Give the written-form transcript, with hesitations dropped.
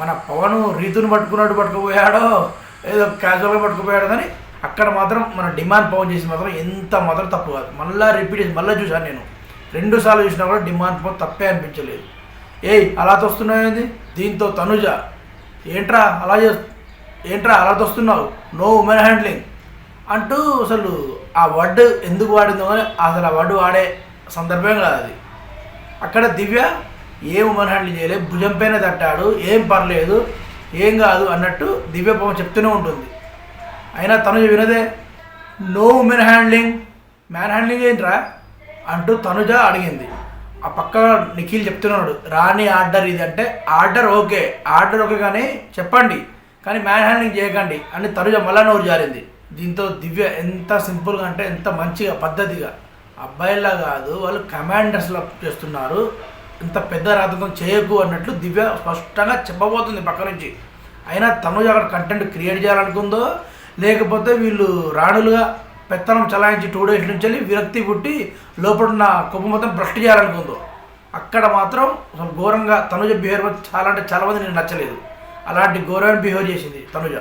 మన పవన్ రీతుని పట్టుకున్నట్టు పట్టుకుపోయాడో ఏదో క్యాజువల్గా పట్టుకుపోయాడో కానీ అక్కడ మాత్రం మన డిమాండ్ పవన్ చేసి మాత్రం ఎంత మాత్రం తప్పు కాదు. మళ్ళీ రిపీట్ చేసి మళ్ళీ చూశాను నేను 2 సార్లు చూసినా కూడా డిమాండ్ పవన్ తప్పే అనిపించలేదు. అలా తోస్తున్నాయి దీంతో తనుజ ఏంట్రా అలా తోస్తున్నావు, నో ఉమెన్ హ్యాండ్లింగ్ అంటూ అసలు ఆ వర్డ్ ఎందుకు వాడిందో కానీ అసలు ఆ వర్డ్ వాడే సందర్భం కాదు అది. అక్కడ దివ్య ఏం ఉమెన్ హ్యాండిల్ చేయలేదు, భుజం పైన తట్టాడు, ఏం పర్లేదు ఏం కాదు అన్నట్టు దివ్య పవన్ చెప్తూనే ఉంటుంది. అయినా తనుజ వినదే. No women handling, man handling ఏంట్రా అంటూ తనుజ అడిగింది. ఆ పక్క నిఖిల్ చెప్తున్నాడు రాని ఆర్డర్ ఇది అంటే ఆర్డర్ ఓకే కానీ చెప్పండి కానీ మ్యాన్ హ్యాండ్లింగ్ చేయకండి అని తనుజ మళ్ళా నోరు జారింది. దీంతో దివ్య ఎంత సింపుల్గా అంటే ఎంత మంచిగా పద్ధతిగా అబ్బాయిలా కాదు వాళ్ళు కమాండర్స్లా చేస్తున్నారు, ఇంత పెద్ద రాతకం చేయకు అన్నట్లు దివ్య స్పష్టంగా చెప్పబోతుంది పక్క నుంచి. అయినా తనుజ అక్కడ కంటెంట్ క్రియేట్ చేయాలనుకుందో లేకపోతే వీళ్ళు రాణులుగా పెత్తనం చలాయించి 2 days నుంచి వెళ్ళి విరక్తి పుట్టి లోపడున్న కొవ్వు మొత్తం భ్రష్టు చేయాలనుకుందో అక్కడ మాత్రం అసలు ఘోరంగా తనుజ బిహేవియర్ చాలా అంటే చాలా మంది నేను నచ్చలేదు. అలాంటి ఘోరమైన బిహేవ్ చేసింది తనుజ.